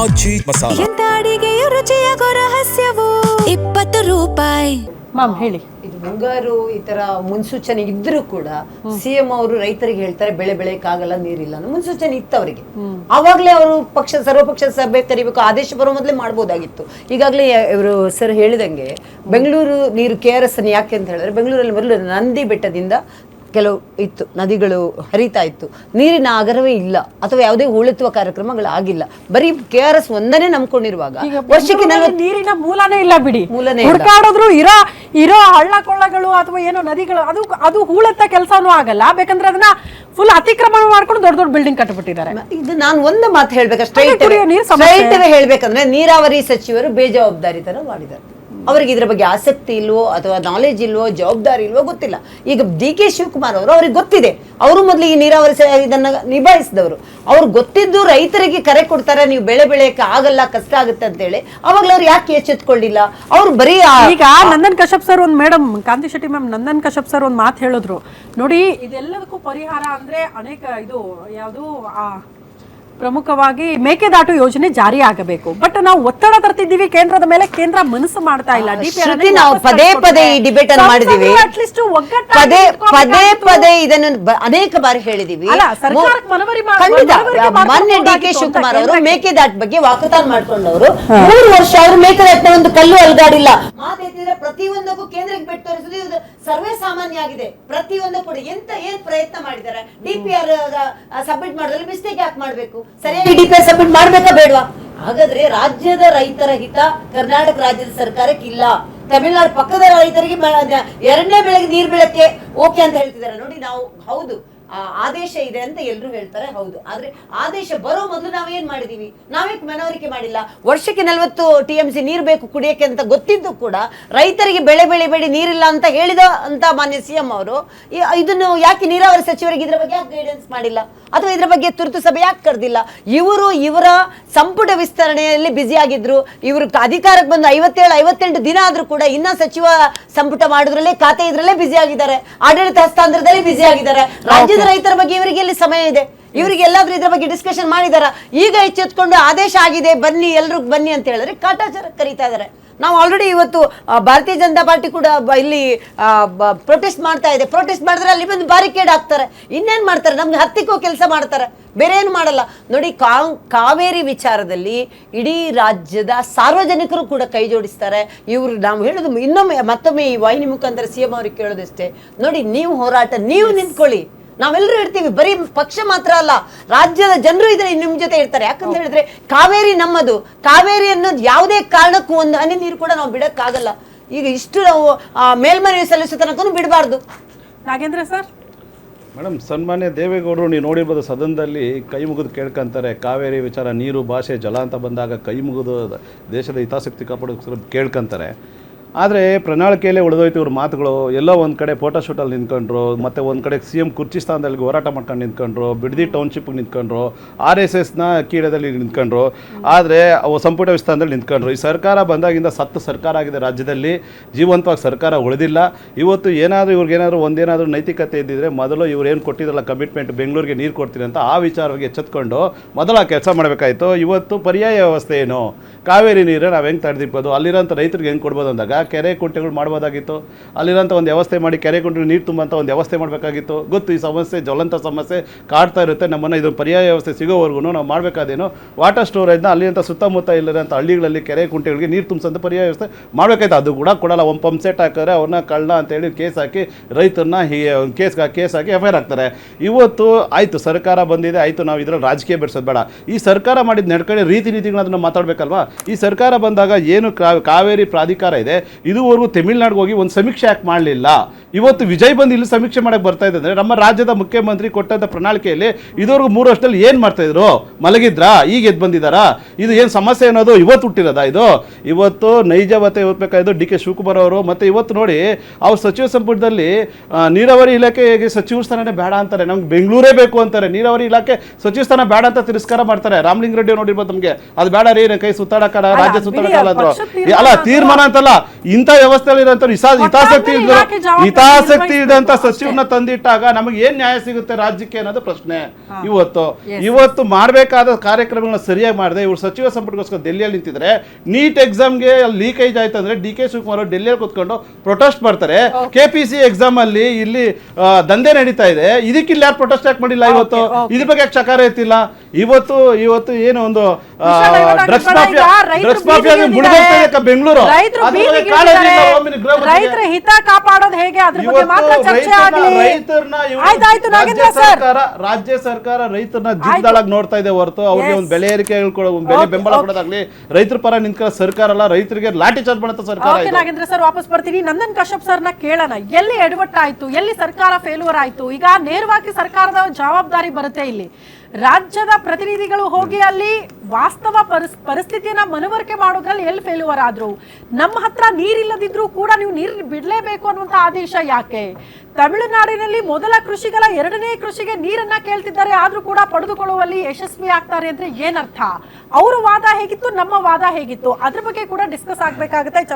ಆಚಿ ಮಸಾಲ. ಎಂತ ಅಡಿಗೆಯ ರುಚಿಯಾಗೋ ರಹಸ್ಯವು 20 ರೂಪಾಯಿ. ಮ್ಯಾಮ್ ಹೇಳಿ. ಇದು ಮುಂಗಾರು ಈ ತರ ಮುನ್ಸೂಚನೆ ಇದ್ರೂ ಕೂಡ ಸಿಎಂ ಅವರು ರೈತರಿಗೆ ಹೇಳ್ತಾರೆ ಬೆಳೆ ಬೆಳೆಯಕ್ಕಾಗಲ್ಲ, ನೀರಿಲ್ಲ ಅನ್ನೋ ಮುನ್ಸೂಚನೆ ಇತ್ತು ಅವರಿಗೆ. ಅವಾಗ್ಲೇ ಅವರು ಸರ್ವಪಕ್ಷ ಸಭೆ ಕರಿಬೇಕು, ಆದೇಶ ಬರೋ ಮೊದಲೇ ಮಾಡ್ಬೋದಾಗಿತ್ತು. ಈಗಾಗಲೇ ಇವರು ಸರ್ ಹೇಳಿದಂಗೆ ಬೆಂಗಳೂರು ನೀರು KRS ಯಾಕೆ ಅಂತ ಹೇಳಿದ್ರೆ, ಬೆಂಗಳೂರಲ್ಲಿ ಮೊದಲು ನಂದಿ ಬೆಟ್ಟದಿಂದ ಕೆಲವು ಇತ್ತು, ನದಿಗಳು ಹರಿತಾ ಇತ್ತು, ನೀರಿನ ಆಗರವೇ ಇಲ್ಲ ಅಥವಾ ಯಾವುದೇ ಹೂಳೆತ್ತುವ ಕಾರ್ಯಕ್ರಮಗಳು ಆಗಿಲ್ಲ. ಬರೀ KRS ಒಂದನೇ ನಂಬ್ಕೊಂಡಿರುವಾಗ ವರ್ಷಕ್ಕೆ ನೀರಿನ ಮೂಲನೇ ಇಲ್ಲ ಬಿಡಿ, ಮೂಲನೇ ಹುಡುಕಾಡಿದ್ರು ಇರೋ ಹಳ್ಳ ಕೊಳ್ಳಗಳು ಅಥವಾ ಏನೋ ನದಿಗಳು ಅದು ಹೂಳೆತ್ತ ಕೆಲಸನೂ ಆಗಲ್ಲ. ಬೇಕಂದ್ರೆ ಅದನ್ನ ಫುಲ್ ಅತಿಕ್ರಮಣ ಮಾಡ್ಕೊಂಡು ದೊಡ್ಡ ದೊಡ್ಡ ಬಿಲ್ಡಿಂಗ್ ಕಟ್ಟಿಬಿಟ್ಟಿದ್ದಾರೆ. ಇದು ನಾನು ಒಂದು ಮಾತು ಹೇಳ್ಬೇಕು, ಸ್ಟ್ರೈಟ್ ಹೇಳ್ಬೇಕಂದ್ರೆ ನೀರಾವರಿ ಸಚಿವರು ಬೇಜವಾಬ್ದಾರಿತನ ಮಾಡಿದ್ದಾರೆ. ಅವರಿಗೆ ಇದ್ರ ಬಗ್ಗೆ ಆಸಕ್ತಿ ಇಲ್ವೋ ಅಥವಾ ನಾಲೆಜ್ ಇಲ್ವೋ, ಜವಾಬ್ದಾರಿ ಇಲ್ವೋ ಗೊತ್ತಿಲ್ಲ. ಈಗ DK ಶಿವಕುಮಾರ್ ಅವರು, ಅವ್ರಿಗೆ ಗೊತ್ತಿದೆ, ಅವರು ಮೊದಲು ಈ ನೀರಾವರಿ ಇದನ್ನ ನಿಭಾಯಿಸಿದವರು. ಅವ್ರು ಗೊತ್ತಿದ್ದು ರೈತರಿಗೆ ಕರೆ ಕೊಡ್ತಾರೆ, ನೀವು ಬೆಳೆ ಬೆಳೆಯಕ್ಕೆ ಆಗಲ್ಲ, ಕಷ್ಟ ಆಗುತ್ತೆ ಅಂತ ಹೇಳಿ. ಅವಾಗಲೇ ಅವ್ರು ಯಾಕೆ ಎಚ್ಚೆತ್ಕೊಳ್ಳಿಲ್ಲ? ಅವ್ರು ಬರೀ ಈಗ ನಂದನ್ ಕಶ್ಯಪ್ ಸರ್ ಒಂದು ಮೇಡಮ್ ಕಾಂತಿ ಶೆಟ್ಟಿ ಮ್ಯಾಮ್ ನಂದನ್ ಕಶ್ಯಪ್ ಸರ್ ಒಂದು ಮಾತು ಹೇಳಿದ್ರು ನೋಡಿ, ಇದೆಲ್ಲದಕ್ಕೂ ಪರಿಹಾರ ಅಂದ್ರೆ ಅನೇಕ ಇದು ಯಾವುದು ಪ್ರಮುಖವಾಗಿ ಮೇಕೆದಾಟು ಯೋಜನೆ ಜಾರಿ ಆಗಬೇಕು. ಬಟ್ ನಾವು ಒತ್ತಡ ತರ್ತಿದ್ದೀವಿ ಕೇಂದ್ರದ ಮೇಲೆ, ಕೇಂದ್ರ ಮನಸ್ಸು ಮಾಡ್ತಾ ಇಲ್ಲ. ನಾವು ಪದೇ ಪದೇ ಈ ಡಿಬೇಟ್ ಅನ್ನು ಮಾಡಿದೀವಿ, ಪದೇ ಇದನ್ನು ಅನೇಕ ಬಾರಿ ಹೇಳಿದೀವಿ. ಮಾನ್ಯ DK ಶಿವಕುಮಾರ್ ಅವರು ಮೇಕೆದಾಟು ಬಗ್ಗೆ ವಾಕತಾನ್ ಮಾಡ್ಕೊಂಡವರು 3 ವರ್ಷ ಅವರು ಮೇಕೆದಾಟಿನ ಒಂದು ಕಲ್ಲು ಅಲ್ಗಾಡಿಲ್ಲ. ಮಾತೆತ್ತಿದ್ರೆ ಪ್ರತಿಯೊಂದಕ್ಕೂ ಕೇಂದ್ರಕ್ಕೆ ಬಿಟ್ಟು ತೋರಿಸುವುದು ಇದು ಸರ್ವೇ ಸಾಮಾನ್ಯ ಆಗಿದೆ. ಪ್ರತಿಯೊಂದು ಕೂಡ ಏನ್ ಪ್ರಯತ್ನ ಮಾಡಿದ್ದಾರೆ? DPR ಸಬ್ಮಿಟ್ ಮಾಡೋದ್ರಲ್ಲಿ ಮಿಸ್ಟೇಕ್ ಯಾಕೆ ಮಾಡ್ಬೇಕು? ಸರಿಯಾಗಿ DPR ಸಬ್ಮಿಟ್ ಮಾಡ್ಬೇಕಾ ಬೇಡವಾ? ಹಾಗಾದ್ರೆ ರಾಜ್ಯದ ರೈತರ ಹಿತ ಕರ್ನಾಟಕ ರಾಜ್ಯದ ಸರ್ಕಾರಕ್ಕೆ ಇಲ್ಲ. ತಮಿಳುನಾಡು ಪಕ್ಕದ ರೈತರಿಗೆ 2ನೇ ಬೆಳೆಗೆ ನೀರ್ ಬೆಳಕ್ಕೆ ಓಕೆ ಅಂತ ಹೇಳ್ತಿದ್ದಾರೆ. ನೋಡಿ, ನಾವು ಹೌದು ಆದೇಶ ಇದೆ ಅಂತ ಎಲ್ಲರೂ ಹೇಳ್ತಾರೆ, ಹೌದು. ಆದ್ರೆ ಆದೇಶ ಬರೋ ಮೊದಲು ನಾವೇನ್ ಮಾಡಿದೀವಿ? ನಾವೇಕ್ ಮನವರಿಕೆ ಮಾಡಿಲ್ಲ? ವರ್ಷಕ್ಕೆ 40 TMC ನೀರು ಬೇಕು ಕುಡಿಯಕ್ಕೆ ಅಂತ ಗೊತ್ತಿದ್ದು ಕೂಡ ರೈತರಿಗೆ ಬೆಳೆ ಬೆಳಿಬೇಡಿ, ನೀರಿಲ್ಲ ಅಂತ ಹೇಳಿದ ಅಂತ ಮಾನ್ಯ CM ಅವರು ಇದನ್ನು ಯಾಕೆ ನೀರಾವರಿ ಸಚಿವರಿಗೆ ಇದ್ರ ಬಗ್ಗೆ ಯಾಕೆ ಗೈಡೆನ್ಸ್ ಮಾಡಿಲ್ಲ? ಅಥವಾ ಇದ್ರ ಬಗ್ಗೆ ತುರ್ತು ಸಭೆ ಯಾಕೆ ಕರೆದಿಲ್ಲ? ಇವರ ಸಂಪುಟ ವಿಸ್ತರಣೆಯಲ್ಲಿ ಬ್ಯುಸಿ ಆಗಿದ್ರು. ಇವರು ಅಧಿಕಾರಕ್ಕೆ ಬಂದು 57-58 ದಿನ ಆದ್ರೂ ಕೂಡ ಇನ್ನ ಸಚಿವ ಸಂಪುಟ ಮಾಡೋದ್ರಲ್ಲೇ, ಖಾತೆ ಇದ್ರಲ್ಲೇ ಬ್ಯುಸಿ ಆಗಿದ್ದಾರೆ, ಆಡಳಿತ ಹಸ್ತಾಂತರದಲ್ಲಿ ಬ್ಯುಸಿ ಆಗಿದ್ದಾರೆ. ರಾಜ್ಯದ ರೈತರ ಬಗ್ಗೆ ಇವರಿಗೆ ಎಲ್ಲಿ ಸಮಯ ಇದೆ? ಇವರಿಗೆ ಎಲ್ಲಾದ್ರೂ ಇದ್ರ ಬಗ್ಗೆ ಡಿಸ್ಕಷನ್ ಮಾಡಿದಾರ? ಈಗ ಎಚ್ಚೆತ್ಕೊಂಡು ಆದೇಶ ಆಗಿದೆ ಬನ್ನಿ, ಎಲ್ರು ಬನ್ನಿ ಅಂತ ಹೇಳಿದ್ರೆ ಕಾಟಾಚಾರ ಕರೀತಾ ಇದಾರೆ. ನಾವು ಆಲ್ರೆಡಿ ಇವತ್ತು ಭಾರತೀಯ ಜನತಾ ಪಾರ್ಟಿ ಕೂಡ ಇಲ್ಲಿ ಪ್ರೊಟೆಸ್ಟ್ ಮಾಡ್ತಾ ಇದೆ. ಪ್ರೊಟೆಸ್ಟ್ ಮಾಡಿದ್ರೆ ಅಲ್ಲಿ ಬಂದು ಬ್ಯಾರಿಕೇಡ್ ಹಾಕ್ತಾರೆ. ಇನ್ನೇನ್ ಮಾಡ್ತಾರೆ? ನಮ್ಗೆ ಹತ್ತಿಕ್ಕೋ ಕೆಲಸ ಮಾಡ್ತಾರೆ, ಬೇರೆ ಏನು ಮಾಡಲ್ಲ. ನೋಡಿ, ಕಾವೇರಿ ವಿಚಾರದಲ್ಲಿ ಇಡೀ ರಾಜ್ಯದ ಸಾರ್ವಜನಿಕರು ಕೂಡ ಕೈ ಜೋಡಿಸ್ತಾರೆ. ಇವರು ನಾವು ಹೇಳೋದು ಮತ್ತೊಮ್ಮೆ ಈ ವಾಹಿನಿ ಮುಖಾಂತರ CM ಅವ್ರಿಗೆ ಕೇಳೋದಷ್ಟೇ, ನೋಡಿ, ನೀವು ಹೋರಾಟ ನೀವು ನಿಂತ್ಕೊಳ್ಳಿ, ನಾವೆಲ್ಲರೂ ಇರ್ತೀವಿ. ಬರೀ ಪಕ್ಷ ಮಾತ್ರ ಅಲ್ಲ, ರಾಜ್ಯದ ಜನರು ಇದ್ರೆ ನಿಮ್ ಜೊತೆ ಇರ್ತಾರೆ. ಯಾಕಂತ ಹೇಳಿದ್ರೆ ಕಾವೇರಿ ನಮ್ಮದು. ಕಾವೇರಿ ಅನ್ನೋದು ಯಾವುದೇ ಕಾರಣಕ್ಕೂ ಒಂದು ಹನಿ ನೀರು ಕೂಡ ನಾವು ಬಿಡಕ್ಕಾಗಲ್ಲ. ಈಗ ಇಷ್ಟು ನಾವು ಮೇಲ್ಮನವಿ ಸಲ್ಲಿಸೋ ತನಕ ಬಿಡಬಾರ್ದು. ನಾಗೇಂದ್ರ ಸರ್. ಮೇಡಮ್, ಸನ್ಮಾನ್ಯ ದೇವೇಗೌಡರು ನೀವು ನೋಡಿರ್ಬೋದು, ಸದನದಲ್ಲಿ ಕೈ ಮುಗಿದು ಕೇಳ್ಕೊಂತಾರೆ. ಕಾವೇರಿ ವಿಚಾರ, ನೀರು, ಭಾಷೆ, ಜಲ ಅಂತ ಬಂದಾಗ ಕೈ ಮುಗಿದು ದೇಶದ ಹಿತಾಸಕ್ತಿ ಕಾಪಾಡೋಕ್ಕೋಸ್ಕರ ಕೇಳ್ಕೊಂತಾರೆ. ಆದರೆ ಪ್ರಣಾಳಿಕೆಯಲ್ಲೇ ಉಳಿದೋಯ್ತು ಇವ್ರ ಮಾತುಗಳು. ಎಲ್ಲೋ ಒಂದು ಕಡೆ ಫೋಟೋಶೂಟಲ್ಲಿ ನಿಂತ್ಕೊಂಡ್ರು, ಮತ್ತು ಒಂದು ಕಡೆ CM ಕುರ್ಚಿ ಸ್ಥಾನದಲ್ಲಿ ಹೋರಾಟ ಮಾಡ್ಕೊಂಡು ನಿಂತ್ಕೊಂಡ್ರು, ಬಿಡದಿ ಟೌನ್ಶಿಪ್ಗೆ ನಿಂತ್ಕೊಂಡ್ರು, RSSನ ಕೀಳದಲ್ಲಿ ನಿಂತ್ಕೊಂಡ್ರು, ಆದರೆ ಅವು ಸಂಪುಟ ವಿಸ್ತಾರದಲ್ಲಿ ನಿಂತ್ಕೊಂಡ್ರು. ಈ ಸರ್ಕಾರ ಬಂದಾಗಿಂದ ಸತ್ತು ಸರ್ಕಾರ ಆಗಿದೆ ರಾಜ್ಯದಲ್ಲಿ, ಜೀವಂತವಾಗಿ ಸರ್ಕಾರ ಉಳಿದಿಲ್ಲ. ಇವತ್ತು ಏನಾದರೂ ಇವ್ರಿಗೇನಾದರೂ ಒಂದೇನಾದರೂ ನೈತಿಕತೆ ಇದ್ದಿದ್ರೆ ಮೊದಲು ಇವ್ರು ಏನು ಕೊಟ್ಟಿದ್ರಲ್ಲ ಕಮಿಟ್ಮೆಂಟ್, ಬೆಂಗಳೂರಿಗೆ ನೀರು ಕೊಡ್ತೀನಿ ಅಂತ, ಆ ವಿಚಾರವಾಗಿ ಎಚ್ಚೆತ್ಕೊಂಡು ಮೊದಲು ಆ ಕೆಲಸ ಮಾಡಬೇಕಾಯಿತು. ಇವತ್ತು ಪರ್ಯಾಯ ವ್ಯವಸ್ಥೆ ಏನು? ಕಾವೇರಿ ನೀರು ನಾವು ಹೆಂಗೆ ತಡೆದಿರ್ಬೋದು? ಅಲ್ಲಿರೋಂಥ ರೈತರಿಗೆ ಹೆಂಗೆ ಕೊಡ್ಬೋದು ಅಂದಾಗ ಕೆರೆ ಕುಂಟೆಗಳು ಮಾಡ್ಬೋದಾಗಿತ್ತು. ಅಲ್ಲಿರೋಂಥ ಒಂದು ವ್ಯವಸ್ಥೆ ಮಾಡಿ ಕೆರೆ ಕುಂಟೆ ನೀರು ತುಂಬಂತ ಒಂದು ವ್ಯವಸ್ಥೆ ಮಾಡಬೇಕಾಗಿತ್ತು. ಗೊತ್ತು, ಈ ಸಮಸ್ಯೆ ಜ್ವಲಂತ ಸಮಸ್ಯೆ ಕಾಡ್ತಾ ಇರುತ್ತೆ ನಮ್ಮನ್ನು. ಇದು ಪರ್ಯಾಯ ವ್ಯವಸ್ಥೆ ಸಿಗೋವರೆಗೂ ನಾವು ಮಾಡಬೇಕಾದೇನು, ವಾಟರ್ ಸ್ಟೋರೇಜ್ನ ಅಲ್ಲಿಂತ ಸುತ್ತಮುತ್ತ ಇಲ್ಲದಂಥ ಹಳ್ಳಿಗಳಲ್ಲಿ ಕೆರೆ ಕುಂಟೆಗಳಿಗೆ ನೀರು ತುಂಬಿಸಂತ ಪರ್ಯಾಯ ವ್ಯವಸ್ಥೆ ಮಾಡಬೇಕಾಯ್ತು. ಅದು ಕೂಡ ಕೊಡಲ್ಲ. ಒಂದು ಪಂಪ್ ಸೆಟ್ ಹಾಕಿದ್ರೆ ಅವ್ರನ್ನ ಕಳ್ಳ ಅಂತೇಳಿ ಕೇಸ್ ಹಾಕಿ ರೈತರನ್ನ ಕೇಸ್ ಹಾಕಿ FIR ಹಾಕ್ತಾರೆ. ಇವತ್ತು ಆಯಿತು, ಸರ್ಕಾರ ಬಂದಿದೆ, ಆಯಿತು, ನಾವು ಇದರಲ್ಲಿ ರಾಜಕೀಯ ಬೆಳೆಸೋದು ಬೇಡ. ಈ ಸರ್ಕಾರ ಮಾಡಿದ ನಡ್ಕಡೆ ರೀತಿ ನೀತಿಗಳನ್ನ ಮಾತಾಡಬೇಕಲ್ವಾ? ಈ ಸರ್ಕಾರ ಬಂದಾಗ ಏನು ಕಾವೇರಿ ಪ್ರಾಧಿಕಾರ ಇದೆ, ಇದುವರೆಗೂ ತಮಿಳ್ನಾಡಿಗೆ ಹೋಗಿ ಒಂದು ಸಮೀಕ್ಷೆ ಯಾಕೆ ಮಾಡಲಿಲ್ಲ? ಇವತ್ತು ವಿಜಯ್ ಬಂದು ಇಲ್ಲಿ ಸಮೀಕ್ಷೆ ಮಾಡಕ್ಕೆ ಬರ್ತಾ ಇದೆ ಅಂದರೆ ನಮ್ಮ ರಾಜ್ಯದ ಮುಖ್ಯಮಂತ್ರಿ ಕೊಟ್ಟಂಥ ಪ್ರಣಾಳಿಕೆಯಲ್ಲಿ ಇದುವರೆಗೂ 3 ವರ್ಷದಲ್ಲಿ ಏನು ಮಾಡ್ತಾಯಿದ್ರು? ಮಲಗಿದ್ರಾ? ಈಗ ಎದ್ದು ಬಂದಿದ್ದಾರಾ? ಇದು ಏನು ಸಮಸ್ಯೆ ಅನ್ನೋದು ಇವತ್ತು ಹುಟ್ಟಿರೋದಾ? ಇವತ್ತು ನೈಜವತೆ ಓದ್ಬೇಕಾಯ್ತು DK ಶಿವಕುಮಾರ್ ಅವರು. ಮತ್ತು ಇವತ್ತು ನೋಡಿ, ಅವ್ರ ಸಚಿವ ಸಂಪುಟದಲ್ಲಿ ನೀರಾವರಿ ಇಲಾಖೆಗೆ ಸಚಿವ ಸ್ಥಾನನೇ ಬೇಡ ಅಂತಾರೆ, ನಮ್ಗೆ ಬೆಂಗಳೂರೇ ಬೇಕು ಅಂತಾರೆ. ನೀರಾವರಿ ಇಲಾಖೆ ಸಚಿವ ಸ್ಥಾನ ಬೇಡ ಅಂತ ತಿರಸ್ಕಾರ ಮಾಡ್ತಾರೆ. ರಾಮಲಿಂಗ ರೆಡ್ಡಿ ನೋಡಿರ್ಬೋದು, ನಮಗೆ ಅದು ಬೇಡ ರೀ, ಕೈ ಸುತ್ತಾಡಕ್ಕಲ್ಲ, ರಾಜ್ಯ ಸುತ್ತಾಡಕ್ಕಲ್ಲ ಅಂದ್ರು. ಅಲ್ಲ, ತೀರ್ಮಾನ ಅಂತಲ್ಲ, ಇಂಥ ವ್ಯವಸ್ಥೆಯಲ್ಲಿ ಇರೋಂಥ ಹಿತಾಸಕ್ತಿ ಒಟ್ಟಾರೆ ಇಲಾಖೆ ಜವಾಬ್ದಾರಿ ಹಿತಾಸಕ್ತಿ ಇದ್ದಂತ ನಿರ್ವಹಿಸ್ಬೇಕು ಸಚಿವನ ತಂದಿಟ್ಟಾಗ ನಮಗೆ ಏನ್ ನ್ಯಾಯ ಸಿಗುತ್ತೆ ರಾಜ್ಯಕ್ಕೆ ಅನ್ನೋದು ಪ್ರಶ್ನೆ. ಇವತ್ತು ಮಾಡಬೇಕಾದ ಕಾರ್ಯಕ್ರಮಗಳನ್ನ ಸರಿಯಾಗಿ ಮಾಡದೆ ಇವ್ರು ಸಚಿವ ಸಂಪುಟಗೋಸ್ಕರ ಡೆಲ್ಲಿಯಲ್ಲಿ ನಿಂತಿದ್ರೆ, ನೀಟ್ ಎಕ್ಸಾಮ್ಗೆ ಲೀಕೇಜ್ ಆಯ್ತು ಅಂದ್ರೆ ಡಿ ಕೆ ಶಿವಕುಮಾರ್ ಡೆಲ್ಲಿಯಲ್ಲಿ ಕೂತ್ಕೊಂಡು ಪ್ರೊಟೆಸ್ಟ್ ಮಾಡ್ತಾರೆ. KPC ಎಕ್ಸಾಮ್ ಅಲ್ಲಿ ಇಲ್ಲಿ ದಂಧೆ ನಡೀತಾ ಇದೆ, ಇದಕ್ಕೆ ಇಲ್ಲಿ ಯಾರು ಪ್ರೊಟೆಸ್ಟ್ ಯಾಕೆ ಮಾಡಿಲ್ಲ? ಇದ್ರ ಬಗ್ಗೆ ಯಾಕೆ ಚಕಾರ ಎತ್ತಿಲ್ಲ? ಇವತ್ತು ಏನು ಒಂದು ಡ್ರಗ್ಸ್ ಮಾಫಿಯಾ ಮುಳುಗೋಗ್ತಾ ಬೆಂಗಳೂರು. ರೈತರ ಹಿತ ಕಾಪಾಡೋದು ಹೇಗೆ ಅದ್ರ ಬಗ್ಗೆ ಮಾತ್ರ ಚರ್ಚೆ ಆಗಲಿ. ರಾಜ್ಯ ಸರ್ಕಾರ ರೈತರನ್ನ ಜಿದ್ದಾಳಾಗಿ ನೋಡ್ತಾ ಇದೆ ಹೊರತು ಅವ್ರಿಗೆ ಒಂದು ಬೆಲೆ ಏರಿಕೆ ಬೆಲೆ ಬೆಂಬಲ ಕೊಡೋದಾಗ್ಲಿ, ರೈತರ ಪರ ನಿಂತ್ಕೊಳ್ಳೋ ಸರ್ಕಾರ ಅಲ್ಲ, ರೈತರಿಗೆ ಲಾಠಿ ಚಾರ್ಜ್ ಮಾಡೋ ಸರ್ಕಾರ. ನಾಗೇಂದ್ರ ಸರ್ ವಾಪಸ್ ಬರ್ತೀನಿ. ನಂದನ್ ಕಶ್ಯಪ್ ಸರ್ನ ಕೇಳೋಣ, ಎಲ್ಲಿ ಎಡವಟ್ಟಾಯ್ತು, ಎಲ್ಲಿ ಸರ್ಕಾರ ಫೇಲ್ಯೂರ್ ಆಯ್ತು? ಈಗ ನೇರವಾಗಿ ಸರ್ಕಾರದ ಜವಾಬ್ದಾರಿ ಬರುತ್ತೆ ಇಲ್ಲಿ. ರಾಜ್ಯದ ಪ್ರತಿನಿಧಿಗಳು ಹೋಗಿ ಅಲ್ಲಿ ವಾಸ್ತವ ಪರಿಸ್ಥಿತಿಯನ್ನ ಮನವರಿಕೆ ಮಾಡೋದ್ರಲ್ಲಿ ಎಲ್ಲಿ ಫೇಲ್ಯೂರ್ ಆದ್ರು? ನಮ್ಮ ಹತ್ರ ನೀರಿಲ್ಲದಿದ್ರು ಕೂಡ ನೀವು ನೀರು ಬಿಡ್ಲೇಬೇಕು ಅನ್ನುವಂತ ಆದೇಶ ಯಾಕೆ? ತಮಿಳುನಾಡಿನಲ್ಲಿ ಮೊದಲ ಕೃಷಿಗಳ ಎರಡನೇ ಕೃಷಿಗೆ ನೀರನ್ನ ಕೇಳ್ತಿದ್ದಾರೆ, ಆದ್ರೂ ಕೂಡ ಪಡೆದುಕೊಳ್ಳುವಲ್ಲಿ ಯಶಸ್ವಿ ಆಗ್ತಾರೆ ಅಂದ್ರೆ ಏನರ್ಥ? ಅವ್ರ ವಾದ ಹೇಗಿತ್ತು, ನಮ್ಮ ವಾದ ಹೇಗಿತ್ತು? ಅದ್ರ ಬಗ್ಗೆ ಕೂಡ ಡಿಸ್ಕಸ್ ಆಗ್ಬೇಕಾಗುತ್ತೆ.